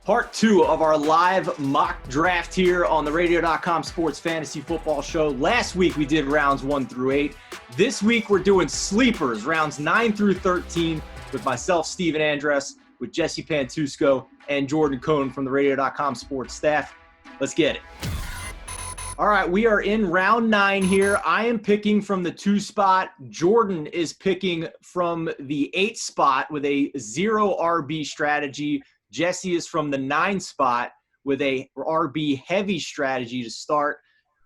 Part 2 of our live mock draft here on the radio.com sports fantasy football show. Last week we did rounds 1 through 8. This week we're doing sleepers, rounds 9 through 13, with myself, Steven Andress, with Jesse Pantusco, and Jordan Cohn from the radio.com sports staff. Let's get it. All right, we are in round 9 here. I am picking from the 2 spot. Jordan is picking from the 8 spot with a 0 RB strategy. Jesse is from the 9 spot with a RB heavy strategy to start.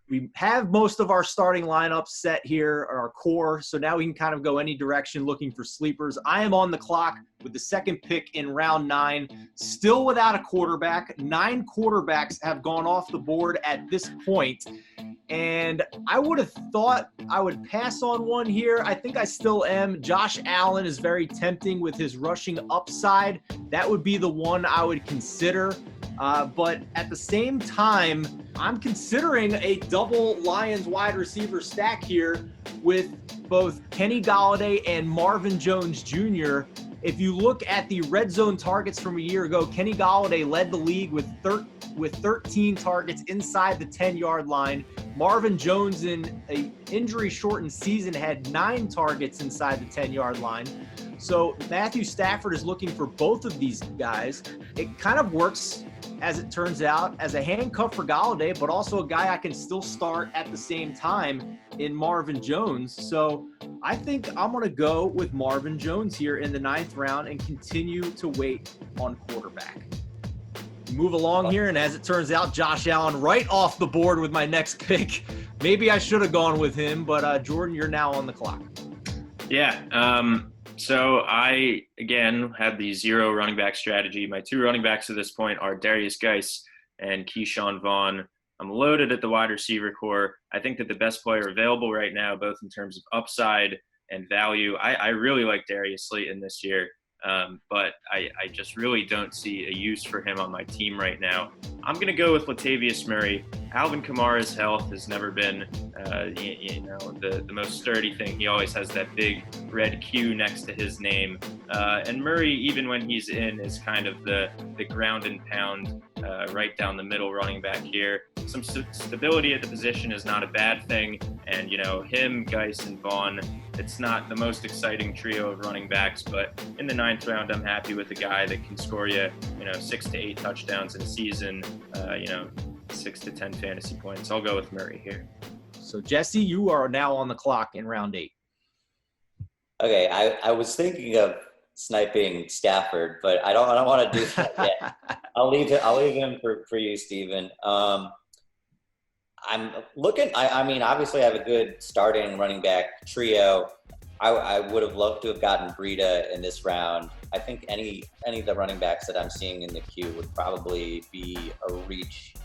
We have most of our starting lineups set here, our core, so now we can kind of go any direction looking for sleepers. I am on the clock with the second pick in round 9, still without a quarterback. 9 quarterbacks have gone off the board at this point, and I would have thought I would pass on one here. I think I still am. Josh Allen is very tempting with his rushing upside. That would be the one I would consider. But at the same time, I'm considering a double Lions wide receiver stack here with both Kenny Golladay and Marvin Jones Jr. If you look at the red zone targets from a year ago, Kenny Golladay led the league with 13 targets inside the 10-yard line. Marvin Jones, in an injury-shortened season, had 9 targets inside the 10-yard line. So Matthew Stafford is looking for both of these guys. It kind of works, as it turns out, as a handcuff for Golladay, but also a guy I can still start at the same time in Marvin Jones. So I think I'm going to go with Marvin Jones here in the 9th round and continue to wait on quarterback. Move along here, and as it turns out, Josh Allen right off the board with my next pick. Maybe I should have gone with him, but Jordan, you're now on the clock. Yeah, so I, again, have the 0 running back strategy. My 2 running backs at this point are Darius Geis and Keyshawn Vaughn. I'm loaded at the wide receiver core. I think that the best player available right now, both in terms of upside and value, I really like Darius Slayton this year. But I just really don't see a use for him on my team right now. I'm going to go with Latavius Murray. Alvin Kamara's health has never been, the most sturdy thing. He always has that big red Q next to his name. And Murray, even when he's in, is kind of the ground and pound, right down the middle running back here. Some stability at the position is not a bad thing. And, him, Geis, and Vaughn, it's not the most exciting trio of running backs, but in the 9th round, I'm happy with a guy that can score you, 6 to 8 touchdowns in a season, 6 to 10 fantasy points. I'll go with Murray here. So, Jesse, you are now on the clock in round 8. Okay, I was thinking of sniping Stafford, but I don't want to do that yet. I'll leave him for you, Steven. I'm looking. I mean, obviously, I have a good starting running back trio. I would have loved to have gotten Breida in this round. I think any of the running backs that I'm seeing in the queue would probably be a reach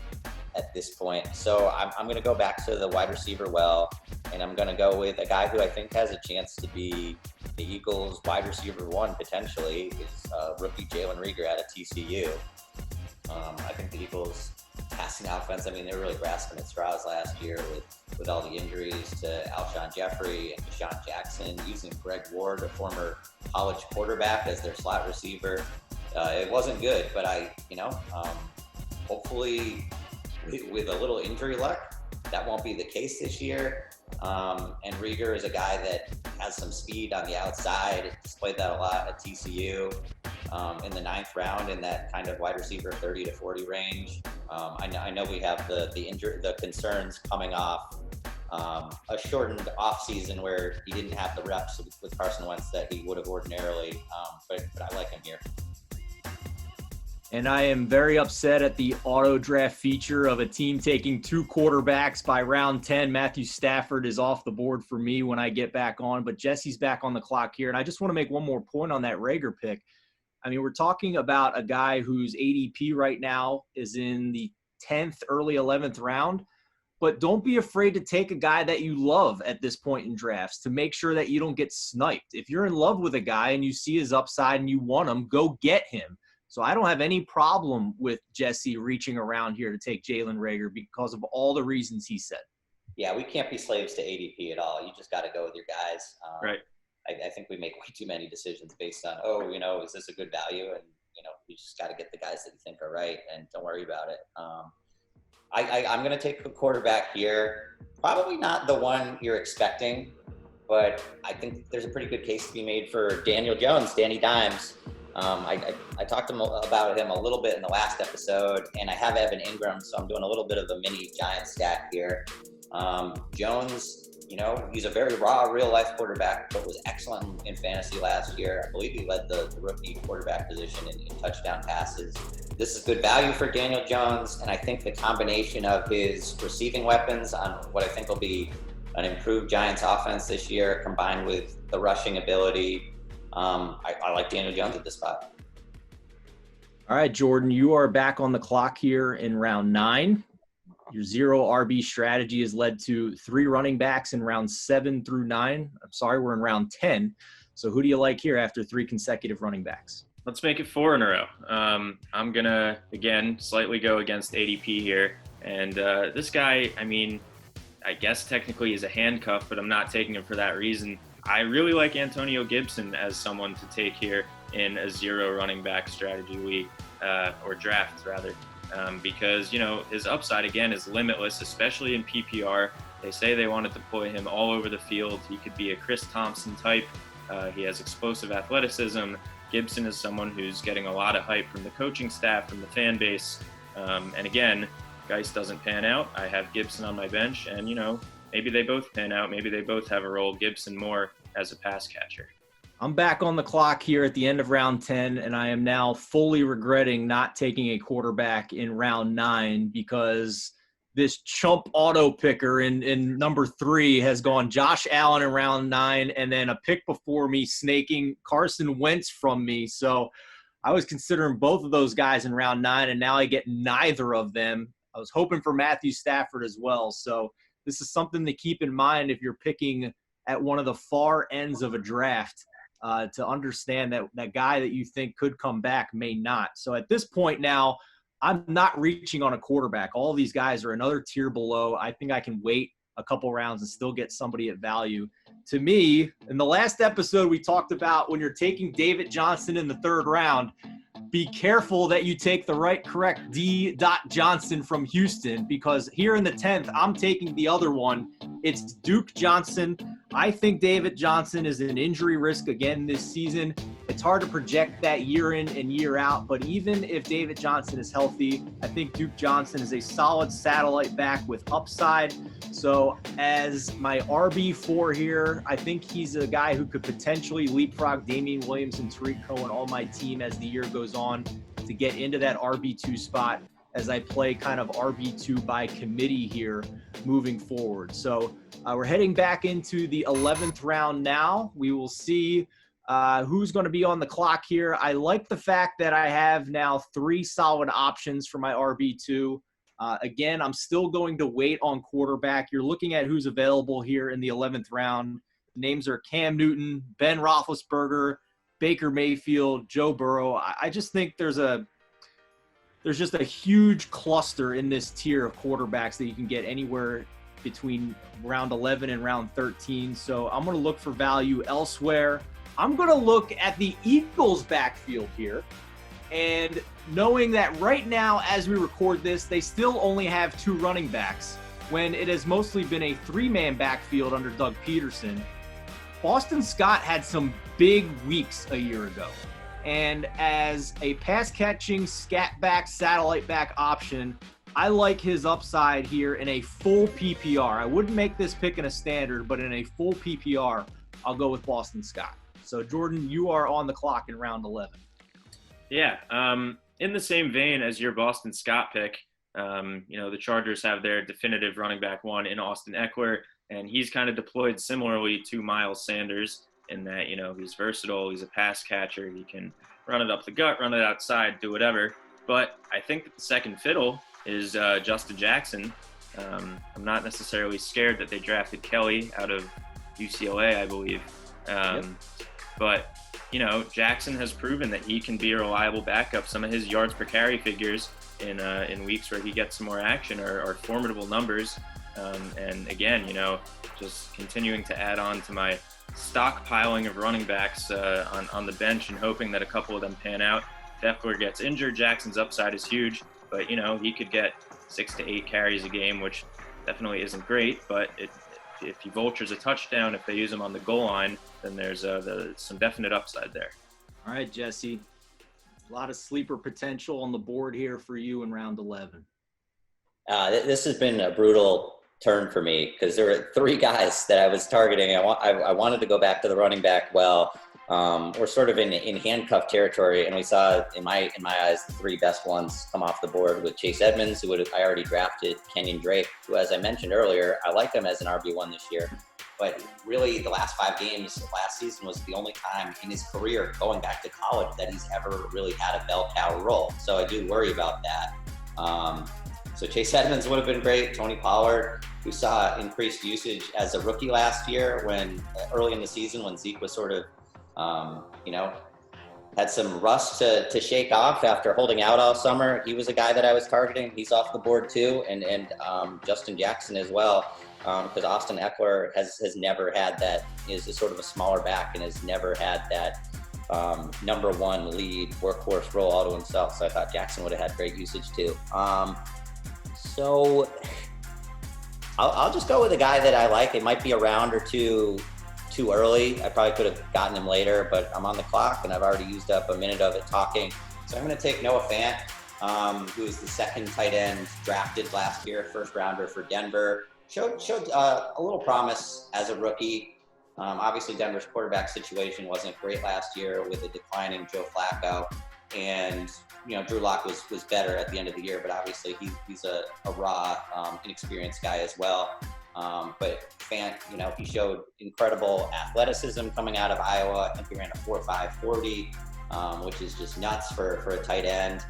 at this point. So I'm going to go back to the wide receiver and I'm going to go with a guy who I think has a chance to be the Eagles' wide receiver 1 potentially, is rookie Jalen Reagor out of TCU. I think the Eagles' passing offense, I mean, they were really grasping at straws last year with all the injuries to Alshon Jeffrey and Deshaun Jackson, using Greg Ward, a former college quarterback, as their slot receiver. It wasn't good, but hopefully with a little injury luck, that won't be the case this year. And Reagor is a guy that has some speed on the outside, displayed that a lot at TCU. In the 9th round, in that kind of wide receiver 30 to 40 range. I know we have the concerns coming off a shortened off season where he didn't have the reps with Carson Wentz that he would have ordinarily, but I like him here. And I am very upset at the auto draft feature of a team taking 2 quarterbacks by round 10. Matthew Stafford is off the board for me when I get back on, but Jesse's back on the clock here. And I just want to make one more point on that Reagor pick. I mean, we're talking about a guy whose ADP right now is in the 10th, early 11th round, but don't be afraid to take a guy that you love at this point in drafts to make sure that you don't get sniped. If you're in love with a guy and you see his upside and you want him, go get him. So I don't have any problem with Jesse reaching around here to take Jalen Reagor because of all the reasons he said. Yeah, we can't be slaves to ADP at all. You just got to go with your guys. Right. I think we make way too many decisions based on, is this a good value? And you just got to get the guys that you think are right and don't worry about it. I'm going to take a quarterback here. Probably not the one you're expecting, but I think there's a pretty good case to be made for Daniel Jones, Danny Dimes. I talked about him a little bit in the last episode, and I have Evan Ingram, so I'm doing a little bit of a mini giant stack here. Jones, he's a very raw, real-life quarterback, but was excellent in fantasy last year. I believe he led the rookie quarterback position in touchdown passes. This is good value for Daniel Jones, and I think the combination of his receiving weapons on what I think will be an improved Giants offense this year, combined with the rushing ability, I like Daniel Jones at this spot. All right, Jordan, you are back on the clock here in round 9. Your 0 RB strategy has led to 3 running backs in rounds 7 through 9. I'm sorry, we're in round 10. So who do you like here after 3 consecutive running backs? Let's make it 4 in a row. I'm going to, again, slightly go against ADP here. And this guy, I guess technically he's a handcuff, but I'm not taking him for that reason. I really like Antonio Gibson as someone to take here in a 0 running back strategy league, or draft rather. Because, his upside, again, is limitless, especially in PPR. They say they want to deploy him all over the field. He could be a Chris Thompson type. He has explosive athleticism. Gibson is someone who's getting a lot of hype from the coaching staff, from the fan base. And again, Geis doesn't pan out. I have Gibson on my bench, and, maybe they both pan out. Maybe they both have a role. Gibson more as a pass catcher. I'm back on the clock here at the end of round 10, and I am now fully regretting not taking a quarterback in round 9 because this chump auto picker in number 3 has gone Josh Allen in round 9, and then a pick before me snaking Carson Wentz from me. So I was considering both of those guys in round 9, and now I get neither of them. I was hoping for Matthew Stafford as well. So this is something to keep in mind if you're picking at one of the far ends of a draft. To understand that guy that you think could come back may not. So at this point now, I'm not reaching on a quarterback. All these guys are another tier below. I think I can wait a couple rounds and still get somebody at value. To me, in the last episode, we talked about when you're taking David Johnson in the 3rd round, be careful that you take the correct D. Johnson from Houston, because here in the 10th, I'm taking the other one. It's Duke Johnson. I think David Johnson is an injury risk again this season. It's hard to project that year in and year out, but even if David Johnson is healthy, I think Duke Johnson is a solid satellite back with upside. So as my RB4 here, I think he's a guy who could potentially leapfrog Damian Williams and Tariq Cohen on my team as the year goes on to get into that RB2 spot as I play kind of RB2 by committee here moving forward. So we're heading back into the 11th round now. We will see who's going to be on the clock here. I like the fact that I have now 3 solid options for my RB2. Again, I'm still going to wait on quarterback. You're looking at who's available here in the 11th round. Names are Cam Newton, Ben Roethlisberger, Baker Mayfield, Joe Burrow. I just think there's just a huge cluster in this tier of quarterbacks that you can get anywhere between round 11 and round 13. So I'm going to look for value elsewhere. I'm going to look at the Eagles backfield here. And knowing that right now, as we record this, they still only have 2 running backs when it has mostly been a 3-man backfield under Doug Peterson. Boston Scott had some big weeks a year ago. And as a pass-catching, scat-back, satellite-back option, I like his upside here in a full PPR. I wouldn't make this pick in a standard, but in a full PPR, I'll go with Boston Scott. So, Jordan, you are on the clock in round 11. Yeah, in the same vein as your Boston Scott pick, the Chargers have their definitive running back 1 in Austin Eckler, and he's kind of deployed similarly to Miles Sanders in that, he's versatile, he's a pass catcher, he can run it up the gut, run it outside, do whatever. But I think that the second fiddle is Justin Jackson. I'm not necessarily scared that they drafted Kelley out of UCLA, I believe. But, Jackson has proven that he can be a reliable backup. Some of his yards per carry figures in weeks where he gets some more action are formidable numbers. And again, just continuing to add on to my stockpiling of running backs on the bench and hoping that a couple of them pan out. Eckler gets injured, Jackson's upside is huge, but he could get 6 to 8 carries a game, which definitely isn't great, but if he vultures a touchdown, if they use him on the goal line, then there's some definite upside there. All right, Jesse. A lot of sleeper potential on the board here for you in round 11. This has been a brutal turn for me because there were 3 guys that I was targeting. I wanted to go back to the running back. Well, we're sort of in handcuff territory, and we saw in my eyes the 3 best ones come off the board with Chase Edmonds, who I already drafted, Kenyon Drake, who, as I mentioned earlier, I like him as an RB1 this year. But really, the last 5 games of last season was the only time in his career, going back to college, that he's ever really had a bell cow role. So I do worry about that. So Chase Edmonds would have been great. Tony Pollard, who saw increased usage as a rookie last year when early in the season when Zeke was sort of, had some rust to shake off after holding out all summer. He was a guy that I was targeting. He's off the board too, and Justin Jackson as well, because Austin Eckler has never had that, is a sort of a smaller back and has never had that number 1 lead workhorse role all to himself. So I thought Jackson would have had great usage too. So I'll just go with a guy that I like. It might be a round or two too early. I probably could have gotten him later, but I'm on the clock and I've already used up a minute of it talking. So I'm going to take Noah Fant, who is the 2nd tight end drafted last year, 1st rounder for Denver. Showed a little promise as a rookie. Obviously, Denver's quarterback situation wasn't great last year with a declining Joe Flacco. And, Drew Lock was better at the end of the year, but obviously he's a raw, inexperienced guy as well. But Fant, he showed incredible athleticism coming out of Iowa. I think he ran a 4.5 40, which is just nuts for a tight end.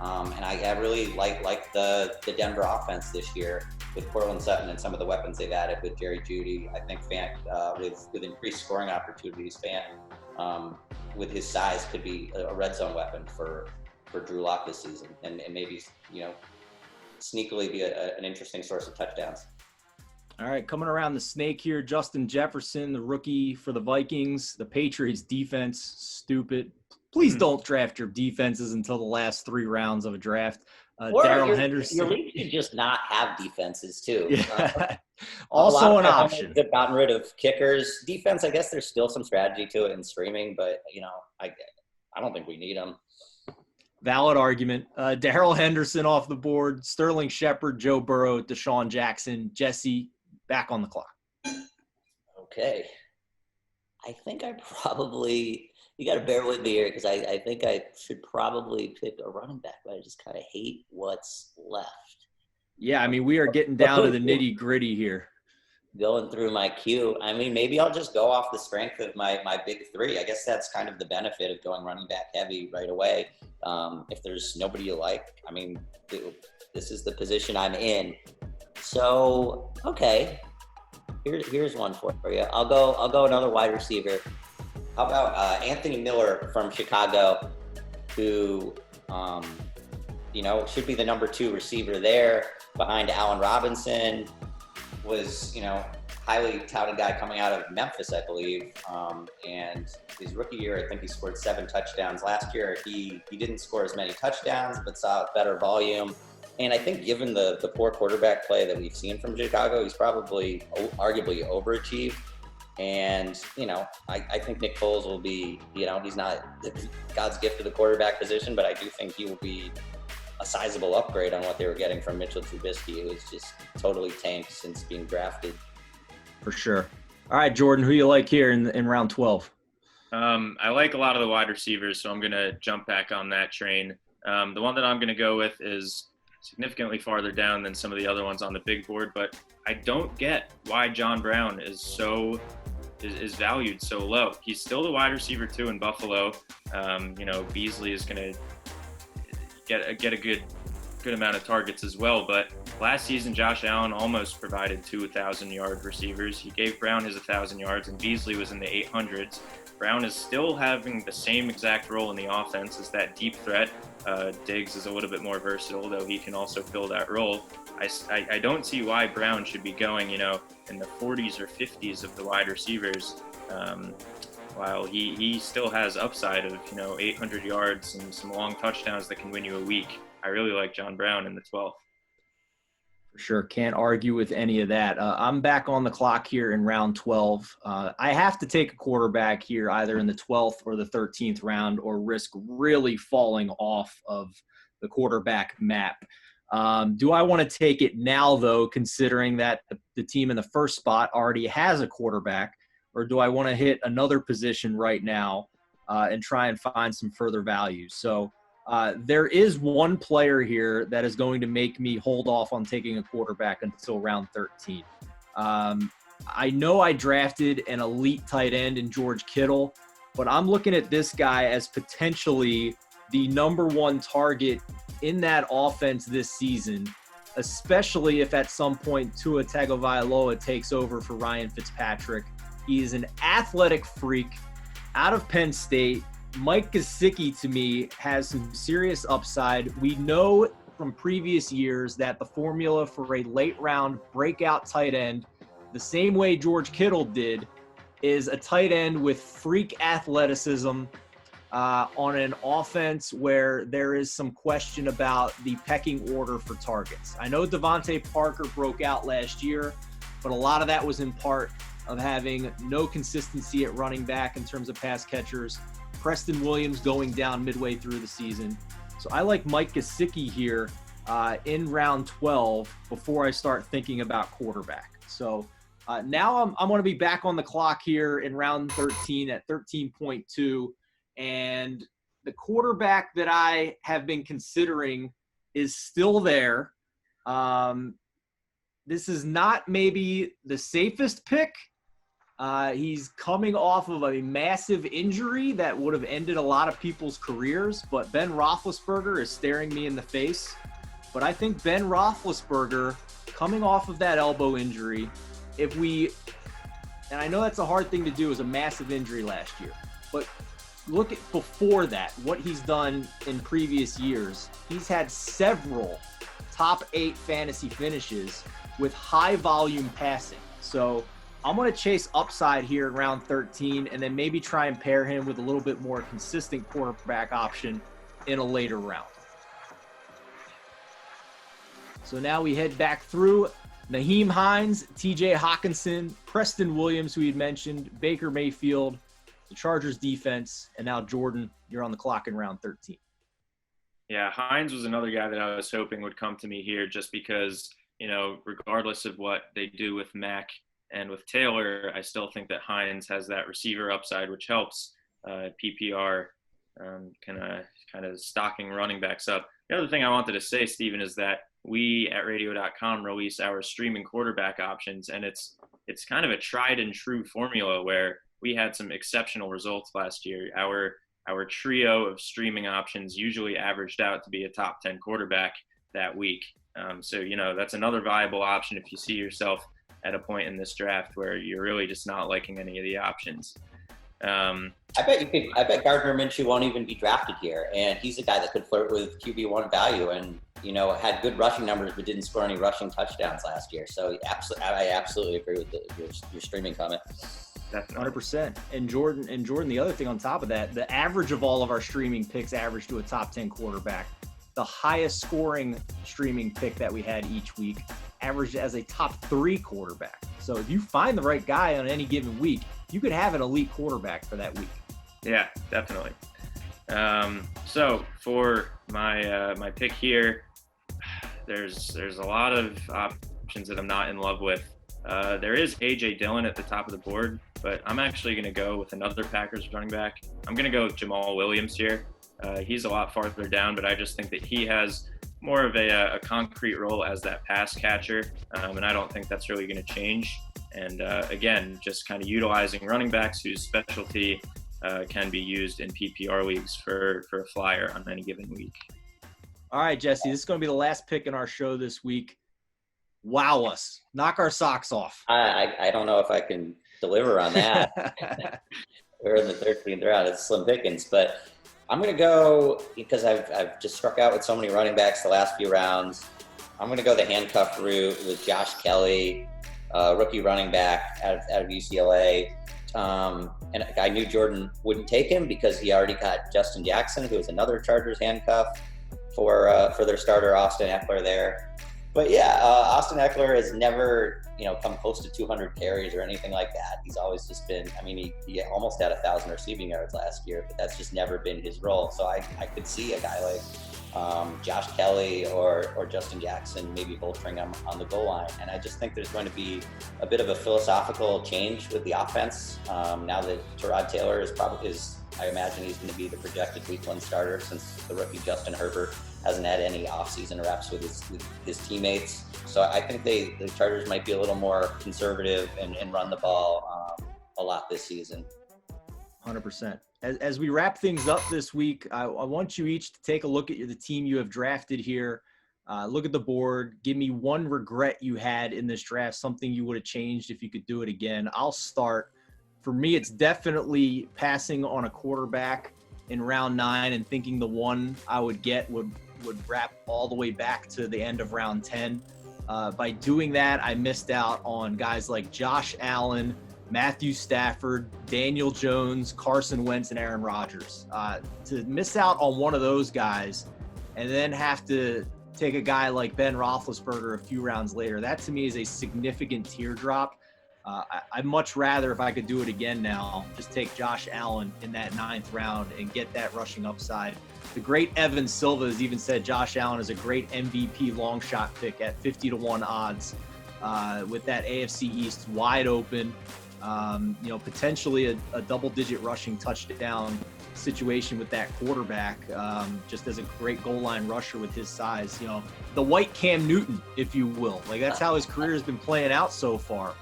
And I really like the Denver offense this year with Cortland Sutton and some of the weapons they've added with Jerry Jeudy. I think Fant, with increased scoring opportunities, Fant, with his size, could be a red zone weapon for Drew Lock this season, and maybe sneakily be an interesting source of touchdowns. All right, coming around the snake here, Justin Jefferson, the rookie for the Vikings. The Patriots defense, stupid. Please don't draft your defenses until the last 3 rounds of a draft. Darrell Henderson. Your league should just not have defenses too. Yeah. Also an option. They've gotten rid of kickers. Defense, I guess there's still some strategy to it in streaming, but I don't think we need them. Valid argument. Darrell Henderson off the board. Sterling Shepard, Joe Burrow, Deshaun Jackson. Jesse, back on the clock. Okay. I think you got to bear with me here because I think I should probably pick a running back, but I just kind of hate what's left. Yeah, I mean, we are getting down to the nitty gritty here. Going through my queue, I mean, maybe I'll just go off the strength of my big 3. I guess that's kind of the benefit of going running back heavy right away. If there's nobody you like, I mean, this is the position I'm in. So, okay, here's one for you. I'll go another wide receiver. How about Anthony Miller from Chicago, who, should be the number 2 receiver there behind Allen Robinson. Was, highly touted guy coming out of Memphis, I believe. And his rookie year, I think he scored 7 touchdowns. Last year, he didn't score as many touchdowns, but saw better volume. And I think given the poor quarterback play that we've seen from Chicago, he's probably arguably overachieved. And, I think Nick Foles will be, he's not God's gift to the quarterback position, but I do think he will be a sizable upgrade on what they were getting from Mitchell Trubisky, who is just totally tanked since being drafted. For sure. All right, Jordan, who you like here in round 12? I like a lot of the wide receivers, so I'm going to jump back on that train. The one that I'm going to go with is significantly farther down than some of the other ones on the big board, but I don't get why John Brown is valued so low. He's still the wide receiver 2 in Buffalo. Beasley is going to get a good amount of targets as well, but last season Josh Allen almost provided 2 1,000-yard receivers. He gave Brown his 1,000 yards, and Beasley was in the 800s. Brown is still having the same exact role in the offense as that deep threat. Diggs is a little bit more versatile, though he can also fill that role. I don't see why Brown should be going, in the 40s or 50s of the wide receivers. while he still has upside of, 800 yards and some long touchdowns that can win you a week, I really like John Brown in the 12th. For sure. Can't argue with any of that. I'm back on the clock here in round 12. I have to take a quarterback here either in the 12th or the 13th round or risk really falling off of the quarterback map. Do I want to take it now, though, considering that the team in the first spot already has a quarterback, or do I want to hit another position right now and try and find some further value? So there is one player here that is going to make me hold off on taking a quarterback until round 13. I know I drafted an elite tight end in George Kittle, but I'm looking at this guy as potentially the number one target in that offense this season, especially if at some point Tua Tagovailoa takes over for Ryan Fitzpatrick. He is an athletic freak out of Penn State. Mike Gesicki, to me, has some serious upside. We know from previous years that the formula for a late-round breakout tight end, the same way George Kittle did, is a tight end with freak athleticism on an offense where there is some question about the pecking order for targets. I know Devontae Parker broke out last year, but a lot of that was in part of having no consistency at running back in terms of pass catchers. Preston Williams going down midway through the season. So I like Mike Gesicki here in round 12 before I start thinking about quarterback. So now I'm going to be back on the clock here in round 13 at 13.2. And the quarterback that I have been considering is still there. This is not maybe the safest pick. He's coming off of a massive injury that would have ended a lot of people's careers, but Ben Roethlisberger is staring me in the face. But I think Ben Roethlisberger, coming off of that elbow injury, and I know that's a hard thing to do, is a massive injury last year, but look at before that, what he's done in previous years. He's had several top 8 fantasy finishes with high volume passing. So I'm going to chase upside here in round 13 and then maybe try and pair him with a little bit more consistent quarterback option in a later round. So now we head back through Nyheim Hines, TJ Hawkinson, Preston Williams, who you'd mentioned, Baker Mayfield, the Chargers defense, and now Jordan, you're on the clock in round 13. Yeah, Hines was another guy that I was hoping would come to me here just because, regardless of what they do with Mack and with Taylor, I still think that Hines has that receiver upside, which helps PPR kind of stocking running backs up. The other thing I wanted to say, Steven, is that we at radio.com release our streaming quarterback options, and it's kind of a tried and true formula where we had some exceptional results last year. Our trio of streaming options usually averaged out to be a top 10 quarterback that week. So that's another viable option if you see yourself at a point in this draft where you're really just not liking any of the options. I bet Gardner Minshew won't even be drafted here, and he's a guy that could flirt with QB1 value and had good rushing numbers but didn't score any rushing touchdowns last year. So I absolutely agree with your streaming comment. Definitely. 100%. And Jordan, the other thing on top of that, the average of all of our streaming picks averaged to a top 10 quarterback. The highest scoring streaming pick that we had each week averaged as a top 3 quarterback. So if you find the right guy on any given week, you could have an elite quarterback for that week. Yeah, definitely. So for my pick here, there's a lot of options that I'm not in love with. There is A.J. Dillon at the top of the board, but I'm actually going to go with another Packers running back. I'm going to go with Jamaal Williams here. He's a lot farther down, but I just think that he has more of a concrete role as that pass catcher, and I don't think that's really going to change. And again, just kind of utilizing running backs whose specialty can be used in PPR leagues for a flyer on any given week. All right, Jesse, this is going to be the last pick in our show this week. Wow us. Knock our socks off. I don't know if I can deliver on that. We're in the 13th round. It's slim pickings, but I'm going to go, because I've just struck out with so many running backs the last few rounds, I'm going to go the handcuff route with Josh Kelley, rookie running back out of UCLA. and I knew Jordan wouldn't take him because he already got Justin Jackson, who was another Chargers handcuff for their starter, Austin Eckler there. But yeah, Austin Eckler has never, come close to 200 carries or anything like that. He's always just been, he almost had 1,000 receiving yards last year, but that's just never been his role. So I could see a guy like Josh Kelley or Justin Jackson maybe vulturing him on the goal line. And I just think there's going to be a bit of a philosophical change with the offense now that Tyrod Taylor I imagine he's going to be the projected week 1 starter since the rookie Justin Herbert hasn't had any offseason reps with his teammates. So I think the Chargers might be a little more conservative and run the ball a lot this season. 100%. As we wrap things up this week, I want you each to take a look at the team you have drafted here. Look at the board. Give me one regret you had in this draft, something you would have changed if you could do it again. I'll start. For me, it's definitely passing on a quarterback in round 9 and thinking the one I would get would wrap all the way back to the end of round 10. By doing that, I missed out on guys like Josh Allen, Matthew Stafford, Daniel Jones, Carson Wentz, and Aaron Rodgers. To miss out on one of those guys and then have to take a guy like Ben Roethlisberger a few rounds later, that to me is a significant teardrop. I'd much rather, if I could do it again now, just take Josh Allen in that 9th round and get that rushing upside. The great Evan Silva has even said Josh Allen is a great MVP long shot pick at 50-1 odds with that AFC East wide open. Potentially a double-digit rushing touchdown situation with that quarterback, just as a great goal line rusher with his size. The white Cam Newton, if you will. Like, that's how his career has been playing out so far.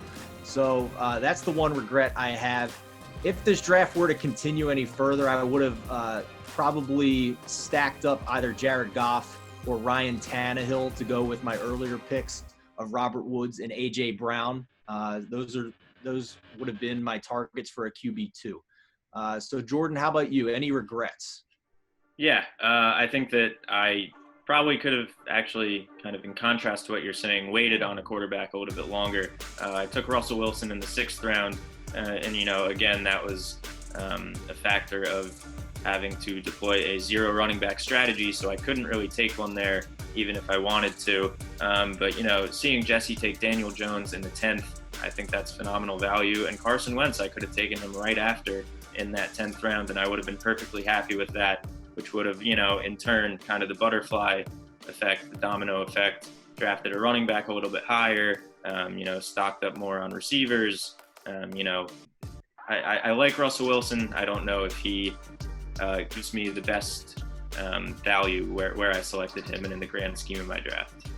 So that's the one regret I have. If this draft were to continue any further, I would have probably stacked up either Jared Goff or Ryan Tannehill to go with my earlier picks of Robert Woods and A.J. Brown. Those would have been my targets for a QB2. So, Jordan, how about you? Any regrets? Yeah, I think that I probably could have actually, kind of in contrast to what you're saying, waited on a quarterback a little bit longer. I took Russell Wilson in the 6th round, and again, that was a factor of having to deploy a 0 running back strategy, so I couldn't really take one there, even if I wanted to. But seeing Jesse take Daniel Jones in the 10th, I think that's phenomenal value. And Carson Wentz, I could have taken him right after in that 10th round, and I would have been perfectly happy with that, which would have, in turn, kind of the butterfly effect, the domino effect, drafted a running back a little bit higher, stocked up more on receivers. I like Russell Wilson. I don't know if he gives me the best value where I selected him and in the grand scheme of my draft.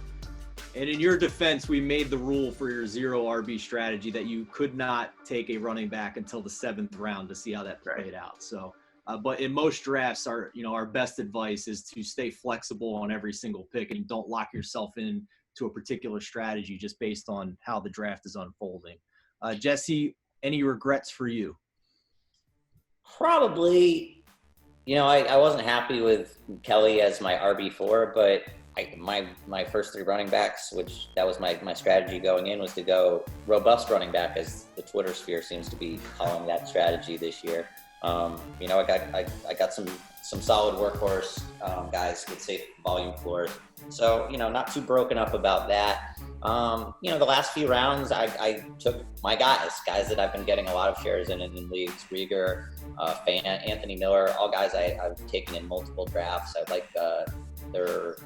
And in your defense, we made the rule for your 0 RB strategy that you could not take a running back until the 7th round to see how that played out. So, but in most drafts, our best advice is to stay flexible on every single pick and don't lock yourself in to a particular strategy just based on how the draft is unfolding. Jesse, any regrets for you? Probably, I wasn't happy with Kelley as my RB4, but my first 3 running backs, which that was my strategy going in, was to go robust running back, as the Twitter sphere seems to be calling that strategy this year. I got some solid workhorse guys with safe volume floors. So, not too broken up about that. The last few rounds, I took my guys that I've been getting a lot of shares in leagues. Reagor, Fant, Anthony Miller, all guys I've taken in multiple drafts. I like their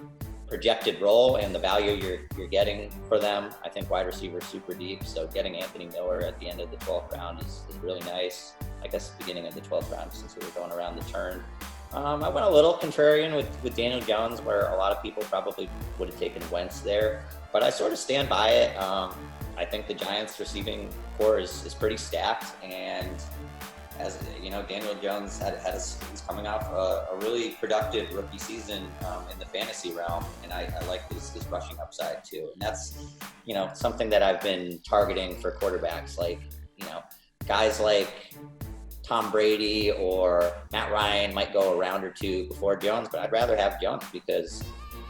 projected role and the value you're getting for them. I think wide receiver is super deep. So getting Anthony Miller at the end of the 12th round is really nice. I guess beginning of the 12th round, since we were going around the turn. I went a little contrarian with Daniel Jones, where a lot of people probably would have taken Wentz there, but I sort of stand by it. I think the Giants receiving core is pretty stacked, and as Daniel Jones he's coming off a really productive rookie season in the fantasy realm, and I like his rushing upside too. And that's something that I've been targeting for quarterbacks, like guys like Tom Brady or Matt Ryan might go a round or 2 before Jones, but I'd rather have Jones because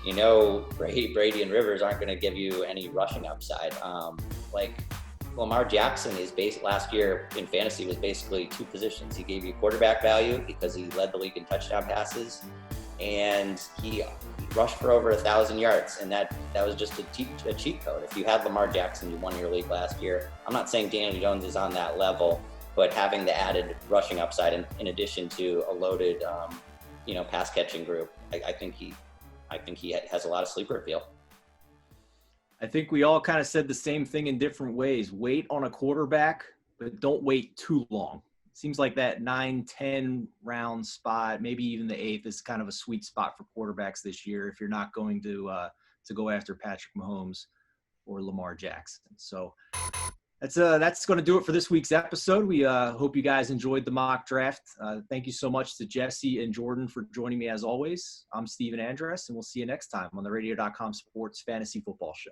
Brady and Rivers aren't going to give you any rushing upside. Like Lamar Jackson last year in fantasy was basically two positions. He gave you quarterback value because he led the league in touchdown passes, and he rushed for over 1,000 yards, and that was just a cheat code. If you had Lamar Jackson, you won your league last year. I'm not saying Daniel Jones is on that level, but having the added rushing upside in addition to a loaded, pass catching group, I think he has a lot of sleeper appeal. I think we all kind of said the same thing in different ways. Wait on a quarterback, but don't wait too long. Seems like that 9-10 round spot, maybe even the 8th, is kind of a sweet spot for quarterbacks this year if you're not going to go after Patrick Mahomes or Lamar Jackson. So that's going to do it for this week's episode. We hope you guys enjoyed the mock draft. Thank you so much to Jesse and Jordan for joining me as always. I'm Steven Andress, and we'll see you next time on the Radio.com Sports Fantasy Football Show.